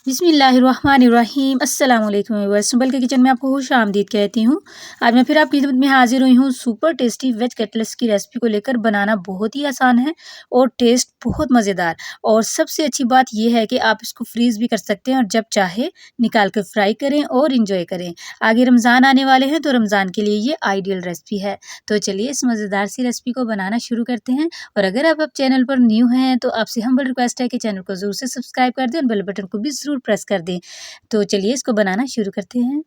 बिस्मिल्लाहिर्रहमानिर्रहीम अस्सलाम वालेकुम व्यूअर्स। सुंबल के किचन में आपको खुश आमदीद कहती हूँ। आज मैं फिर आपकी खिदमत में हाजिर हुई हूँ सुपर टेस्टी वेज कटलेट्स की रेसिपी को लेकर। बनाना बहुत ही आसान है और टेस्ट बहुत मज़ेदार। और सबसे अच्छी बात यह है कि आप इसको फ्रीज़ भी कर सकते हैं और जब चाहे निकाल कर फ्राई करें और इंजॉय करें। आगे रमज़ान आने वाले हैं तो रमज़ान के लिए ये आइडियल रेसिपी है। तो चलिए इस मज़ेदार सी रेसिपी को बनाना शुरू करते हैं। और अगर आप अब चैनल पर न्यू हैं तो आपसे हम्बल रिक्वेस्ट है कि चैनल को ज़रूर से सब्सक्राइब कर दें और बेल बटन को भी ज़रूर प्रेस कर दें। तो चलिए इसको बनाना शुरू करते हैं।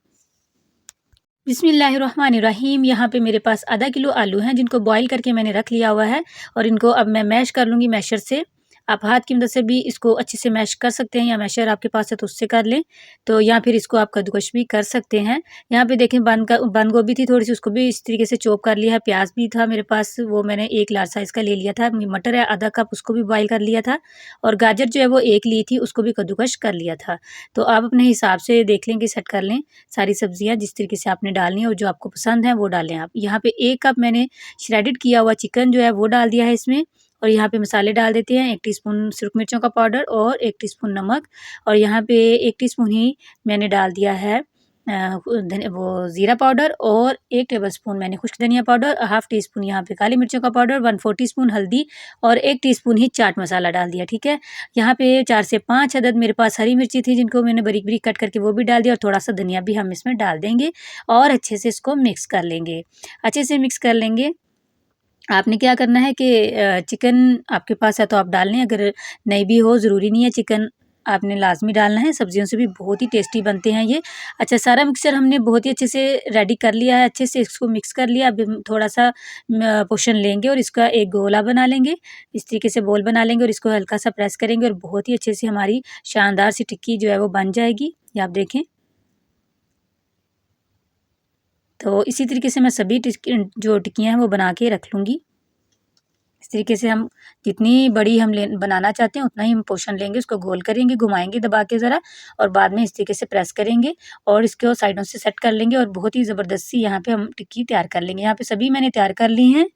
बिस्मिल्लाहिर्रहमानिर्रहीम। यहाँ पे मेरे पास आधा किलो आलू हैं जिनको बॉईल करके मैंने रख लिया हुआ है और इनको अब मैं मैश कर लूँगी मैशर से। आप हाथ की मदद से भी इसको अच्छे से मैश कर सकते हैं या मैशर आपके पास है तो उससे कर लें। तो या फिर इसको आप कद्दूकश भी कर सकते हैं। यहाँ पे देखें बंद गोभी थी थोड़ी सी, उसको भी इस तरीके से चॉप कर लिया है। प्याज भी था मेरे पास, वो मैंने एक लार्ज साइज़ का ले लिया था। मटर है आधा कप, उसको भी बॉईल कर लिया था। और गाजर जो है वो एक ली थी, उसको भी कद्दूकश कर लिया था। तो आप अपने हिसाब से देख लें कि सेट कर लें सारी सब्जियां जिस तरीके से आपने डालनी है और जो आपको पसंद है वो डालें आप। यहाँ पे 1 कप मैंने श्रेडेड किया हुआ चिकन जो है वो डाल दिया है इसमें। और यहाँ पे मसाले डाल देते हैं। 1 टीस्पून सुरख मिर्चों का पाउडर और 1 टीस्पून नमक। और यहाँ पे 1 टीस्पून ही मैंने डाल दिया है ज़ीरा पाउडर। और 1 टेबलस्पून मैंने खुश्क धनिया पाउडर, हाफ़ टी स्पून यहाँ पे काली मिर्चों का पाउडर, 1/4 टीस्पून हल्दी और 1 टीस्पून ही चाट मसाला डाल दिया। ठीक है। यहाँ पे 4 से 5 अदद मेरे पास हरी मिर्ची थी जिनको मैंने बारीक-बारीक कट करके वो भी डाल दिया और थोड़ा-सा धनिया भी हम इसमें डाल देंगे और अच्छे से इसको मिक्स कर लेंगे। अच्छे से मिक्स कर लेंगे। आपने क्या करना है कि चिकन आपके पास है तो आप डाल लें, अगर नहीं भी हो ज़रूरी नहीं है, चिकन आपने लाज़मी डालना है। सब्जियों से भी बहुत ही टेस्टी बनते हैं ये। अच्छा, सारा मिक्सचर हमने बहुत ही अच्छे से रेडी कर लिया है, अच्छे से इसको मिक्स कर लिया। अब हम थोड़ा-सा पोर्शन लेंगे और इसका एक गोला बना लेंगे। इस तरीके से बॉल बना लेंगे और इसको हल्का-सा प्रेस करेंगे और बहुत ही अच्छे से हमारी शानदार सी टिक्की जो है वो बन जाएगी। ये आप देखें। तो इसी तरीके से मैं सभी जो टिक्कियाँ हैं वो बना के रख लूँगी। इस तरीके से हम जितनी बड़ी हम बनाना चाहते हैं उतना ही हम पोर्शन लेंगे, उसको गोल करेंगे, घुमाएँगे दबा के ज़रा और बाद में इस तरीके से प्रेस करेंगे और इसको साइडों से सेट कर लेंगे और बहुत ही ज़बरदस्त सी यहाँ पे हम टिक्की तैयार कर लेंगे। यहाँ पे सभी मैंने तैयार कर ली हैं।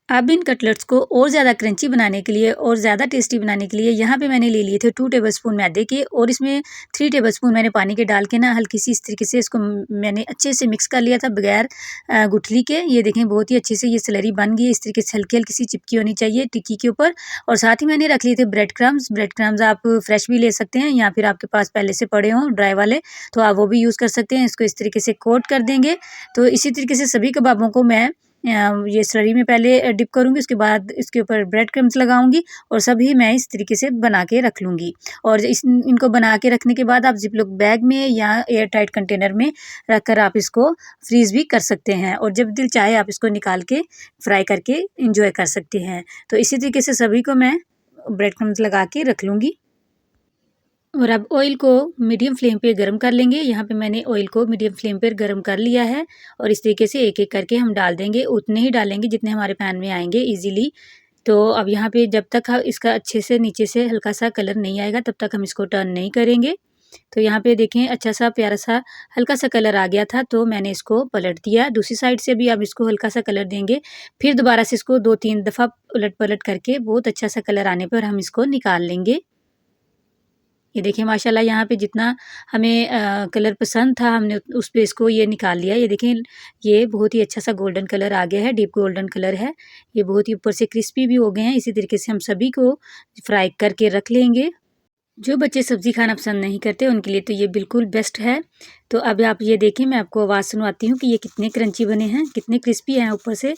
अब इन कटलेट्स को और ज़्यादा क्रंची बनाने के लिए और ज़्यादा टेस्टी बनाने के लिए यहाँ पे मैंने ले लिए थे 2 टेबलस्पून मैदे के और इसमें 3 टेबलस्पून मैंने पानी के डाल के ना हल्की सी इस तरीके से इसको मैंने अच्छे से मिक्स कर लिया था बगैर गुठली के। ये देखें बहुत ही अच्छे से ये स्लरी बन गई। इस तरीके से हल्की-हल्की सी चिपकी होनी चाहिए टिक्की के ऊपर। और साथ ही मैंने रख लिए थे ब्रेड क्रम्स। ब्रेड क्रम्स आप फ्रेश भी ले सकते हैं या फिर आपके पास पहले से पड़े हों ड्राई वाले तो आप वो भी यूज़ कर सकते हैं। इसको इस तरीके से कोट कर देंगे। तो इसी तरीके से सभी कबाबों को मैं ये स्लरी में पहले डिप करूँगी, उसके बाद इसके ऊपर ब्रेड क्रम्स लगाऊँगी और सभी मैं इस तरीके से बना के रख लूँगी। और इनको बना के रखने के बाद आप ज़िप-लॉक बैग में या एयर टाइट कंटेनर में रख कर आप इसको फ्रीज़ भी कर सकते हैं और जब दिल चाहे आप इसको निकाल के फ्राई करके एंजॉय कर सकते हैं। तो इसी तरीके से सभी को मैं ब्रेड क्रम्स लगा के रख लूँगी। और अब ऑयल को मीडियम फ्लेम पे गरम कर लेंगे। यहाँ पे मैंने ऑयल को मीडियम फ्लेम पर गरम कर लिया है और इस तरीके से एक-एक करके हम डाल देंगे। उतने ही डालेंगे जितने हमारे पैन में आएँगे ईज़िली। तो अब यहाँ पे जब तक इसका अच्छे से नीचे से हल्का-सा कलर नहीं आएगा तब तक हम इसको टर्न नहीं करेंगे। तो यहाँ पे देखें अच्छा-सा प्यारा-सा हल्का-सा कलर आ गया था तो मैंने इसको पलट दिया। दूसरी साइड से भी अब इसको हल्का-सा कलर देंगे। फिर दोबारा से इसको 2-3 दफ़ा उलट-पलट करके बहुत अच्छा-सा कलर आने पर हम इसको निकाल लेंगे। ये देखिए माशाल्लाह यहाँ पे जितना हमें कलर पसंद था हमने उस पे इसको ये निकाल लिया। ये देखें ये बहुत ही अच्छा सा गोल्डन कलर आ गया है, डीप गोल्डन कलर है। ये बहुत ही ऊपर से क्रिस्पी भी हो गए हैं। इसी तरीके से हम सभी को फ्राई करके रख लेंगे। जो बच्चे सब्ज़ी खाना पसंद नहीं करते उनके लिए तो ये बिल्कुल बेस्ट है। तो अब आप ये देखें मैं आपको आवाज़ सुनवाती हूँ कि ये कितने क्रंची बने हैं, कितने क्रिस्पी हैं ऊपर से।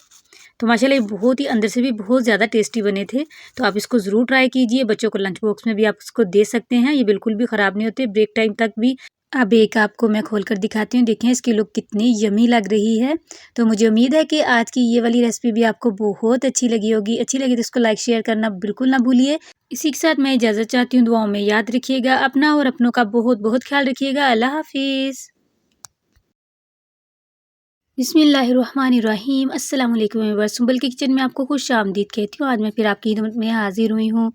तो माशाल्लाह ये बहुत ही अंदर से भी बहुत ज़्यादा टेस्टी बने थे। तो आप इसको ज़रूर ट्राई कीजिए। बच्चों को लंच बॉक्स में भी आप इसको दे सकते हैं। ये बिल्कुल भी ख़राब नहीं होते, ब्रेक टाइम तक भी। अब एक आपको मैं खोल कर दिखाती हूँ। देखें इसकी लुक कितनी यम्मी लग रही है। तो मुझे उम्मीद है कि आज की ये वाली रेसिपी भी आपको बहुत अच्छी लगी होगी। अच्छी लगी तो इसको लाइक शेयर करना बिल्कुल ना भूलिए। इसी के साथ मैं इजाज़त चाहती हूँ। दुआओं में याद रखिएगा अपना और अपनों का बहुत-बहुत ख़्याल रखिएगा। अल्लाह हाफ़िज़। बिस्मिल्लाहिर्रहमानिर्रहीम। अस्सलाम वालेकुम व्यूअर्स। सुंबल के किचन में आपको खुश आमदीद कहती हूँ। आज मैं फिर आपकी खिदमत में हाज़िर हुई हूँ।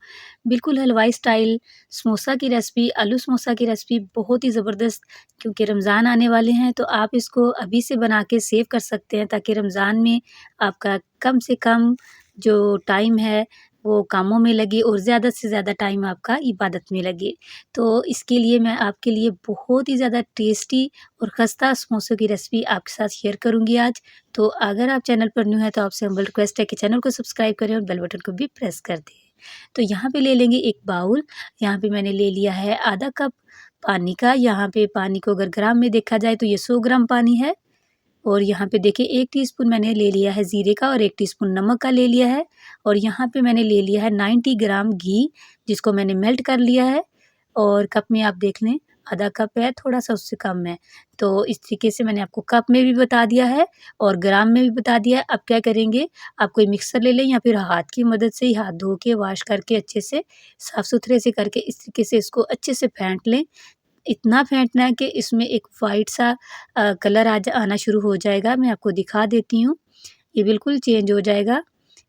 बिल्कुल हलवाई स्टाइल समोसा की रेसिपी, आलू समोसा की रेसिपी बहुत ही ज़बरदस्त। क्योंकि रमज़ान आने वाले हैं तो आप इसको अभी से बना के सेव कर सकते हैं ताकि रमज़ान में आपका कम से कम जो टाइम है वो कामों में लगे और ज़्यादा से ज़्यादा टाइम आपका इबादत में लगे। तो इसके लिए मैं आपके लिए बहुत ही ज़्यादा टेस्टी और खस्ता समोसों की रेसिपी आपके साथ शेयर करूँगी आज। तो अगर आप चैनल पर न्यू हैं तो आपसे हम्बल रिक्वेस्ट है कि चैनल को सब्सक्राइब करें और बेल बटन को भी प्रेस कर दें। तो यहाँ पे ले लेंगे एक बाउल, यहाँ पे मैंने ले लिया है आधा कप पानी का। यहाँ पे पानी को अगर ग्राम में देखा जाए तो ये 100 ग्राम पानी है। और यहाँ पे देखिए 1 टीस्पून मैंने ले लिया है ज़ीरे का और 1 टीस्पून नमक का ले लिया है। और यहाँ पे मैंने ले लिया है 90 ग्राम घी, जिसको मैंने मेल्ट कर लिया है। और कप में आप देख लें आधा कप है, थोड़ा-सा उससे कम है। तो इस तरीके से मैंने आपको कप में भी बता दिया है और ग्राम में भी बता दिया है। अब क्या करेंगे, आप कोई मिक्सर ले लें या फिर हाथ की मदद से ही हाथ धो के वॉश करके अच्छे से साफ-सुथरे से करके इस तरीके से इसको अच्छे से फेंट लें। इतना फेंटना है कि इसमें एक वाइट सा कलर आना शुरू हो जाएगा। मैं आपको दिखा देती हूँ, ये बिल्कुल चेंज हो जाएगा।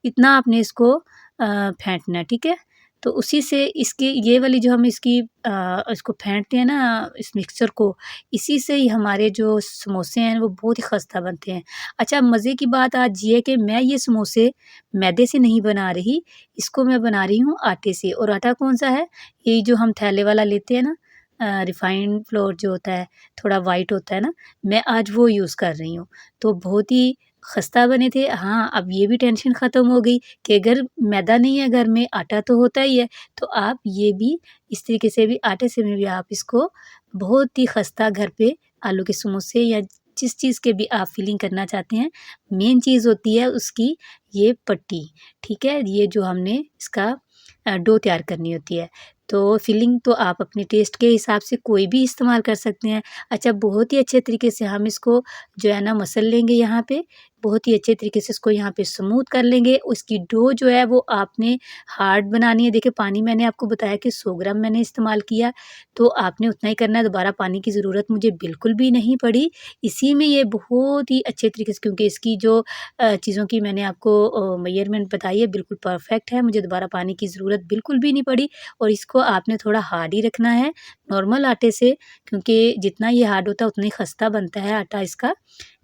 इतना आपने इसको फेंटना है, ठीक है? तो उसी से इसकी ये वाली जो हम इसको फेंटते हैं ना इस मिक्सचर को, इसी से ही हमारे जो समोसे हैं वो बहुत ही खस्ता बनते हैं। अच्छा, मज़े की बात आज ये है कि मैं ये समोसे मैदे से नहीं बना रही, इसको मैं बना रही हूँ आटे से। और आटा कौन-सा है? ये जो हम थैले वाला लेते हैं ना, रिफाइंड फ्लोर जो होता है, थोड़ा वाइट होता है ना, मैं आज वो यूज़ कर रही हूँ। तो बहुत ही खस्ता बने थे। हाँ, अब ये भी टेंशन ख़त्म हो गई कि अगर मैदा नहीं है घर में, आटा तो होता ही है, तो आप ये भी इस तरीके से भी आटे से में भी आप इसको बहुत ही खस्ता घर पे आलू के समोसे या जिस चीज़ के भी आप फिलिंग करना चाहते हैं, मेन चीज़ होती है उसकी ये पट्टी, ठीक है? ये जो हमने इसका डो तैयार करनी होती है। तो फिलिंग तो आप अपने टेस्ट के हिसाब से कोई भी इस्तेमाल कर सकते हैं। अच्छा, बहुत ही अच्छे तरीके से हम इसको जो है ना मसल लेंगे यहाँ पे, बहुत ही अच्छे तरीके से इसको यहाँ पे स्मूथ कर लेंगे। उसकी डो जो है वो आपने हार्ड बनानी है। देखिए, पानी मैंने आपको बताया कि 100 ग्राम मैंने इस्तेमाल किया, तो आपने उतना ही करना है, दोबारा पानी की ज़रूरत मुझे बिल्कुल भी नहीं पड़ी। इसी में ये बहुत ही अच्छे तरीके से, क्योंकि इसकी जो चीज़ों की मैंने आपको मेजरमेंट बताई है बिल्कुल परफेक्ट है, मुझे दोबारा पानी की ज़रूरत बिल्कुल भी नहीं पड़ी। और इसको आपने थोड़ा हार्ड ही रखना है नॉर्मल आटे से, क्योंकि जितना ये हार्ड होता है उतना ही खस्ता बनता है आटा इसका,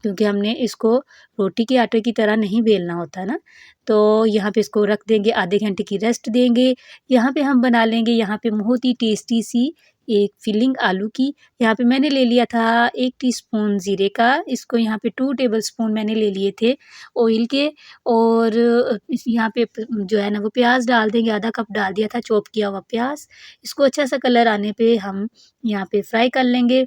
क्योंकि हमने इसको रोटी के आटे की तरह नहीं बेलना होता है ना। तो यहाँ पे इसको रख देंगे, आधे घंटे की रेस्ट देंगे। यहाँ पे हम बना लेंगे यहाँ पे बहुत ही टेस्टी सी एक फिलिंग आलू की। यहाँ पे मैंने ले लिया था 1 टीस्पून ज़ीरे का, इसको यहाँ पे 2 टेबलस्पून मैंने ले लिए थे ऑयल के। और इस यहाँ पे जो है ना वो प्याज़ डाल देंगे, आधा कप डाल दिया था चॉप किया हुआ प्याज़। इसको अच्छा सा कलर आने पे हम यहाँ पे फ्राई कर लेंगे।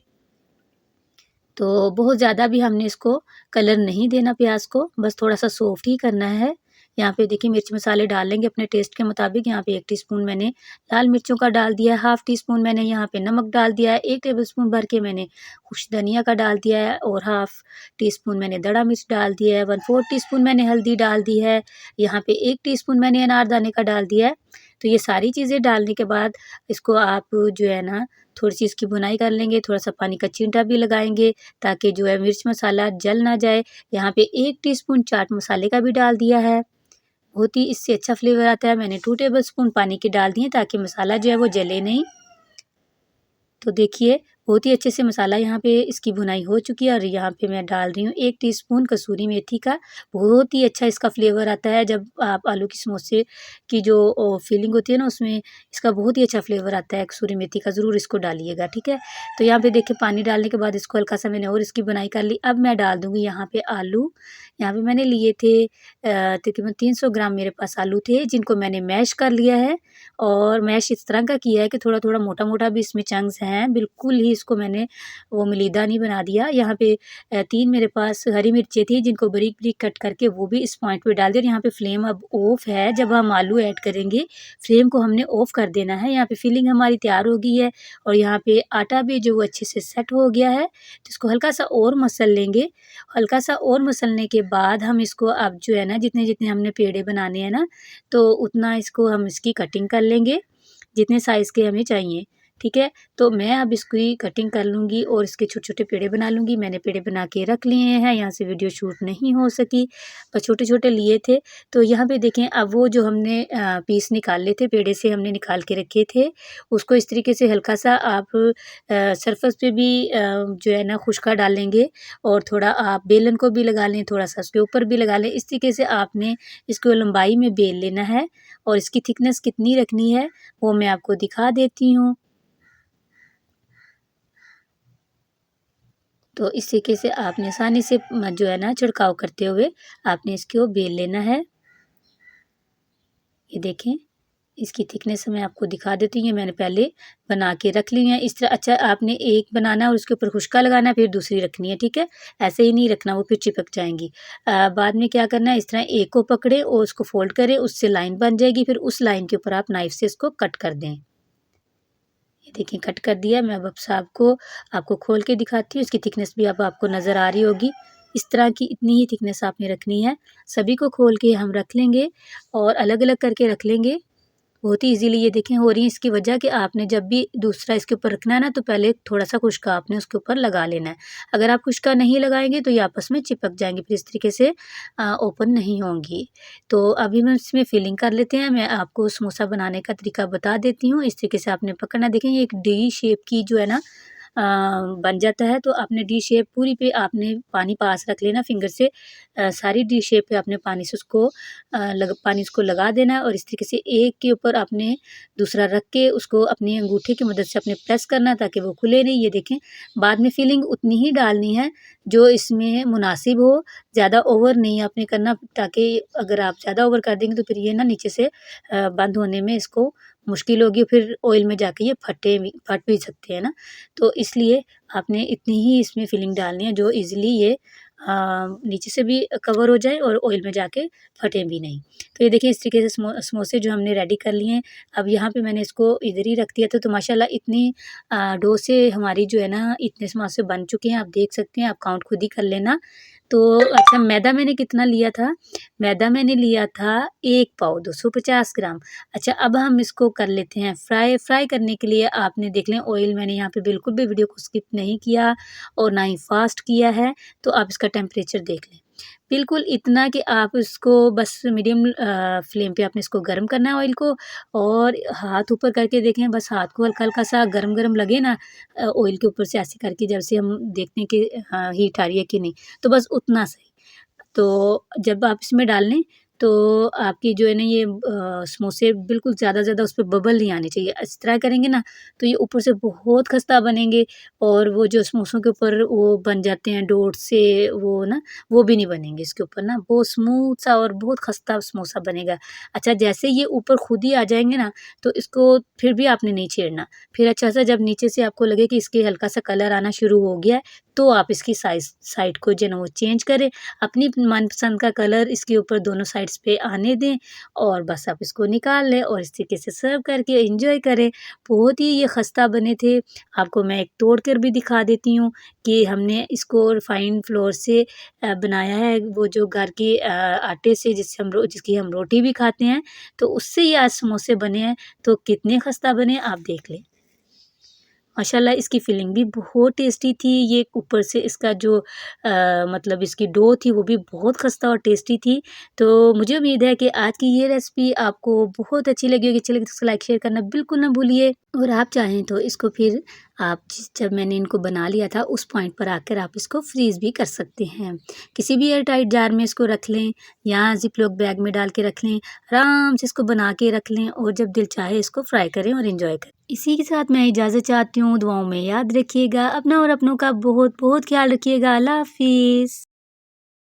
तो बहुत ज़्यादा भी हमने इसको कलर नहीं देना प्याज़ को, बस थोड़ा-सा सॉफ्ट ही करना है। यहाँ पे देखिए मिर्च मसाले डाल लेंगे अपने टेस्ट के मुताबिक। यहाँ पे 1 टीस्पून मैंने लाल मिर्चों का डाल दिया है, हाफ़ टीस्पून मैंने यहाँ पे नमक डाल दिया है, 1 टेबलस्पून भर के मैंने कुछ धनिया का डाल दिया है और हाफ़ टीस्पून मैंने दड़ा मिर्च डाल दिया है, 1/4 टीस्पून मैंने हल्दी डाल दी है, यहाँ पे 1 टीस्पून मैंने अनारदाने का डाल दिया है। तो ये सारी चीज़ें डालने के बाद इसको आप जो है ना थोड़ी-सी इसकी भुनाई कर लेंगे, थोड़ा-सा पानी का छींटा भी लगाएँगे ताकि जो है मिर्च मसाला जल ना जाए। यहाँ पे 1 टीस्पून चाट मसाले का भी डाल दिया है, बहुत ही इससे अच्छा फ्लेवर आता है। मैंने 2 टेबलस्पून पानी के डाल दिए ताकि मसाला जो है वो जले नहीं। तो देखिए बहुत ही अच्छे से मसाला यहाँ पे इसकी भुनाई हो चुकी है और यहाँ पे मैं डाल रही हूँ 1 टीस्पून कसूरी मेथी का। बहुत ही अच्छा इसका फ्लेवर आता है जब आप आलू की समोसे की जो फिलिंग होती है ना उसमें इसका बहुत ही अच्छा फ्लेवर आता है कसूरी मेथी का, ज़रूर इसको डालिएगा, ठीक है। तो यहाँ पे देखिए पानी डालने के बाद इसको हल्का सा मैंने और इसकी बुनाई कर ली। अब मैं डाल दूँगी यहाँ पे आलू। यहाँ पे मैंने लिए थे तकरीबन 300 ग्राम मेरे पास आलू थे, जिनको मैंने मैश कर लिया है। और मैश इस तरह का किया है कि थोड़ा-थोड़ा मोटा-मोटा भी इसमें चंक्स हैं, बिल्कुल ही इसको मैंने वो मलीदा नहीं बना दिया। यहाँ पे 3 मेरे पास हरी मिर्चें थी जिनको बारीक-बारीक कट करके वो भी इस पॉइंट पे डाल दिया। और यहाँ पे फ्लेम अब ऑफ है, जब हम आलू ऐड करेंगे फ्लेम को हमने ऑफ कर देना है। यहाँ पे फिलिंग हमारी तैयार हो गई है और यहाँ पे आटा भी जो वो अच्छे से सेट हो गया है, तो इसको हल्का-सा और मसल लेंगे। हल्का-सा और मसलने के बाद हम इसको अब जो है ना जितने-जितने हमने पेड़े बनाने हैं ना, तो उतना इसको हम इसकी कटिंग कर लेंगे, जितने साइज़ के हमें चाहिए। ठीक है। तो मैं अब इसकी कटिंग कर लूँगी और इसके छोटे-छोटे पेड़े बना लूँगी। मैंने पेड़े बना के रख लिए हैं, यहाँ से वीडियो शूट नहीं हो सकी, पर छोटे-छोटे लिए थे। तो यहाँ पे देखें, अब वो जो हमने पीस निकाले थे, पेड़े से हमने निकाल के रखे थे, उसको इस तरीके से हल्का-सा आप सरफेस पे भी जो है ना खुशका डालेंगे और थोड़ा आप बेलन को भी लगा लें, थोड़ा-सा उसके ऊपर भी लगा लें। इस तरीके से आपने इसको लंबाई में बेल लेना है और इसकी थिकनेस कितनी रखनी है, वो मैं आपको दिखा देती हूँ। तो इस तरीके से आपने आसानी से जो है ना छिड़काव करते हुए आपने इसको बेल लेना है। ये देखें, इसकी थिकनेस मैं आपको दिखा देती हूँ। ये मैंने पहले बना के रख ली है इस तरह। अच्छा, आपने एक बनाना है और उसके ऊपर खुशका लगाना है, फिर दूसरी रखनी है, ठीक है। ऐसे ही नहीं रखना, वो फिर चिपक जाएंगी। बाद में क्या करना है, इस तरह एक को पकड़े और उसको फोल्ड करें, उससे लाइन बन जाएगी, फिर उस लाइन के ऊपर आप नाइफ से इसको कट कर दें। ये देखिए, कट कर दिया। मैं अब आपको खोल के दिखाती हूँ। इसकी थिकनेस भी अब आपको नज़र आ रही होगी। इस तरह की इतनी ही थिकनेस आपने रखनी है। सभी को खोल के हम रख लेंगे और अलग-अलग करके रख लेंगे। बहुत ही ईज़िली ये देखें हो रही है। इसकी वजह कि आपने जब भी दूसरा इसके ऊपर रखना है ना, तो पहले थोड़ा-सा खुशका आपने उसके ऊपर लगा लेना है। अगर आप खुशका नहीं लगाएँगे तो ये आपस में चिपक जाएँगी, फिर इस तरीके से ओपन नहीं होंगी। तो अभी हम इसमें फिलिंग कर लेते हैं। मैं आपको समोसा बनाने का तरीका बता देती हूँ। इस तरीके से आपने पकड़ना। देखें, ये एक डी शेप की जो है ना बन जाता है। तो आपने डी शेप पूरी पे आपने पानी पास रख लेना फिंगर से। सारी डी शेप पे आपने पानी उसको लगा देना है और इस तरीके से एक के ऊपर आपने दूसरा रख के उसको अपनी अंगूठे की मदद से अपने प्रेस करना, ताकि वो खुले नहीं। ये देखें, बाद में फिलिंग उतनी ही डालनी है जो इसमें मुनासिब हो, ज़्यादा ओवर नहीं आपने करना, ताकि अगर आप ज़्यादा ओवर कर देंगे तो फिर ये ना नीचे से बंद होने में इसको मुश्किल होगी, फिर ऑयल में जाके ये फट भी सकते हैं ना। तो इसलिए आपने इतनी ही इसमें फिलिंग डालनी है जो ईज़िली ये नीचे से भी कवर हो जाए और ऑयल में जाके फटे भी नहीं। तो ये देखिए, इस तरीके से समोसे जो हमने रेडी कर लिए हैं। अब यहाँ पे मैंने इसको इधर ही रख दिया था। तो माशाल्लाह इतनी डो से हमारी जो है ना इतने समोसे बन चुके हैं। आप देख सकते हैं, आप काउंट खुद ही कर लेना। तो अच्छा, मैदा मैंने कितना लिया था? मैदा मैंने लिया था 1 पाव 250 ग्राम। अच्छा, अब हम इसको कर लेते हैं फ्राई। फ्राई करने के लिए आपने देख लें, ऑयल मैंने यहाँ पे बिल्कुल भी वीडियो को स्किप नहीं किया और ना ही फास्ट किया है। तो आप इसका टेम्परेचर देख लें। बिल्कुल इतना कि आप इसको बस मीडियम फ्लेम पे आपने इसको गर्म करना है ऑयल को, और हाथ ऊपर करके देखें, बस हाथ को हल्का-हल्का सा गरम-गरम लगे ना ऑयल के ऊपर से ऐसे करके, जैसे हम देखते हैं कि हाँ, हीट आ रही है कि नहीं, तो बस उतना सही। तो जब आप इसमें डाल लें, तो आपकी जो है ना ये समोसे बिल्कुल ज़्यादा उस पे बबल नहीं आने चाहिए। इस तरह करेंगे ना, तो ये ऊपर से बहुत खस्ता बनेंगे और वो जो समोसों के ऊपर वो बन जाते हैं डोट से, वो ना वो भी नहीं बनेंगे इसके ऊपर ना, बहुत स्मूथ सा और बहुत खस्ता समोसा बनेगा। अच्छा, जैसे ये ऊपर खुद ही आ जाएँगे ना, तो इसको फिर भी आपने नहीं छेड़ना। फिर अच्छा सा जब नीचे से आपको लगे कि इसके हल्का सा कलर आना शुरू हो गया है, तो आप इसकी साइड को जो है ना वो चेंज करें। अपनी मनपसंद का कलर इसके ऊपर दोनों साइड्स पे आने दें और बस आप इसको निकाल लें और इस तरीके से सर्व करके एंजॉय करें। बहुत ही ये खस्ता बने थे। आपको मैं एक तोड़ कर भी दिखा देती हूँ कि हमने इसको रिफाइंड फ्लोर से बनाया है, वो जो घर के आटे से जिसकी हम रोटी भी खाते हैं, तो उससे ये आज समोसे बने हैं। तो कितने खस्ता बने आप देख लें। माशाल्लाह इसकी फिलिंग भी बहुत टेस्टी थी। ये ऊपर से इसका जो मतलब इसकी डो थी वो भी बहुत खस्ता और टेस्टी थी। तो मुझे उम्मीद है कि आज की ये रेसिपी आपको बहुत अच्छी लगी होगी। अच्छी लगी तो उसको लाइक शेयर करना बिल्कुल ना भूलिए, और आप चाहें तो इसको फिर आप जब मैंने इनको बना लिया था उस पॉइंट पर आकर आप इसको फ्रीज़ भी कर सकते हैं। किसी भी एयर टाइट जार में इसको रख लें या ज़िप-लॉक बैग में डाल के रख लें। आराम से इसको बना के रख लें और जब दिल चाहे इसको फ्राई करें और एंजॉय करें। इसी के साथ मैं इजाज़त चाहती हूँ। दुआओं में याद रखिएगा। अपना और अपनों का बहुत-बहुत ख़्याल रखिएगा। अल्लाह हाफ़िज़।